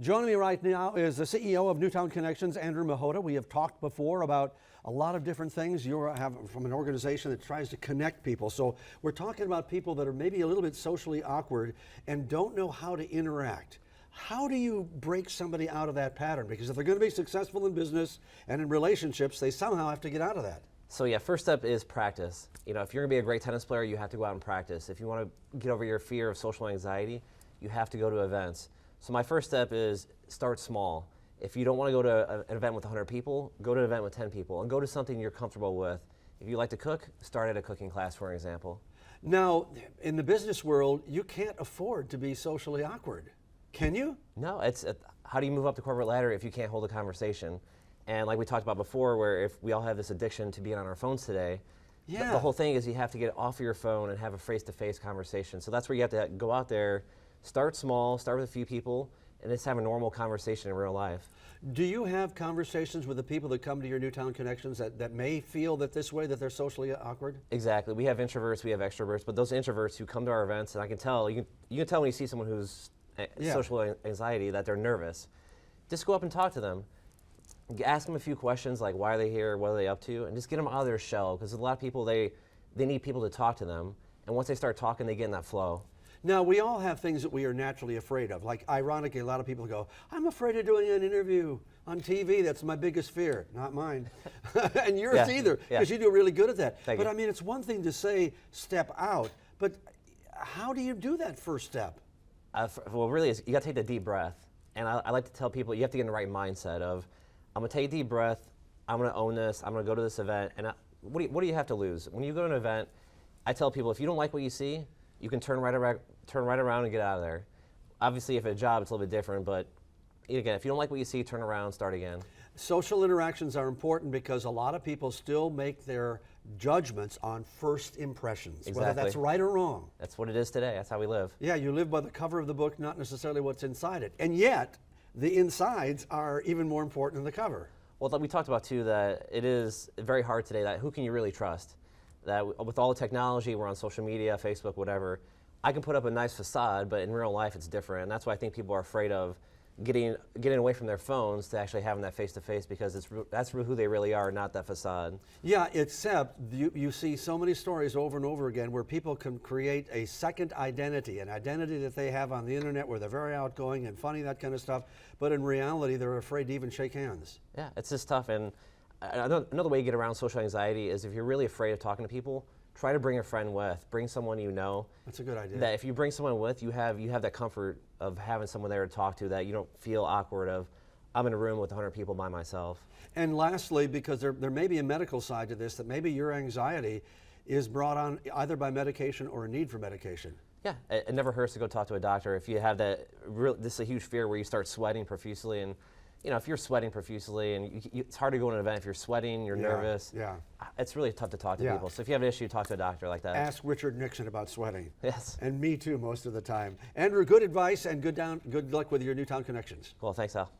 Joining me right now is the CEO of Newtown Connections, Andrew Machota. We have talked before about a lot of different things. You have from an organization that tries to connect people. So we're talking about people that are maybe a little bit socially awkward and don't know how to interact. How do you break somebody out of that pattern? Because if they're going to be successful in business and in relationships, they somehow have to get out of that. So yeah, first step is practice. You know, if you're gonna be a great tennis player, you have to go out and practice. If you want to get over your fear of social anxiety, you have to go to events. So my first step is start small. If you don't want to go to an event with 100 people, go to an event with 10 people and go to something you're comfortable with. If you like to cook, start at a cooking class, for example. Now, in the business world, you can't afford to be socially awkward. Can you? No, how do you move up the corporate ladder if you can't hold a conversation? And like we talked about before, where if we all have this addiction to being on our phones today, the whole thing is you have to get off of your phone and have a face-to-face conversation. So that's where you have to go out there, start small, start with a few people, and just have a normal conversation in real life. Do you have conversations with the people that come to your Newtown Connections that may feel that this way, that they're socially awkward? Exactly. We have introverts, we have extroverts, but those introverts who come to our events, and I can tell, you can tell when you see someone who's social anxiety that they're nervous. Just go up and talk to them. Ask them a few questions like why are they here, what are they up to, and just get them out of their shell, because a lot of people, they need people to talk to them, and once they start talking, they get in that flow. Now, we all have things that we are naturally afraid of. Like, ironically, a lot of people go, I'm afraid of doing an interview on TV. That's my biggest fear. Not mine. And yours either, because you do really good at that. Thank you. I mean, it's one thing to say, step out, but how do you do that first step? Well, really, you got to take the deep breath. And I like to tell people, you have to get in the right mindset of, I'm going to take a deep breath, I'm going to own this, I'm going to go to this event, and what do you have to lose? When you go to an event, I tell people, if you don't like what you see, you can turn right around and get out of there. Obviously, if it's a job, it's a little bit different, but again, if you don't like what you see, turn around, start again. Social interactions are important because a lot of people still make their judgments on first impressions, whether that's right or wrong. That's what it is today. That's how we live. Yeah, you live by the cover of the book, not necessarily what's inside it. And yet, the insides are even more important than the cover. Well, we talked about too that it is very hard today that who can you really trust? That with all the technology, we're on social media, Facebook, whatever, I can put up a nice facade, but in real life it's different. And that's why I think people are afraid of getting away from their phones to actually having that face-to-face, because that's who they really are, not that facade. Yeah, except you see so many stories over and over again where people can create a second identity, an identity that they have on the internet where they're very outgoing and funny, that kind of stuff, but in reality they're afraid to even shake hands. Yeah, it's just tough. And another way to get around social anxiety is if you're really afraid of talking to people, try to bring a friend with, bring someone you know. That's a good idea. That if you bring someone with, you have that comfort of having someone there to talk to, that you don't feel awkward of, I'm in a room with 100 people by myself. And lastly, because there may be a medical side to this, that maybe your anxiety is brought on either by medication or a need for medication. Yeah, it never hurts to go talk to a doctor. If you have this is a huge fear where you start sweating profusely, and you know, if you're sweating profusely, and it's hard to go to an event if you're sweating, you're nervous. Yeah. It's really tough to talk to people. So if you have an issue, talk to a doctor like that. Ask Richard Nixon about sweating. Yes. And me too, most of the time. Andrew, good advice and good luck with your Newtown Connections. Cool, thanks, Al.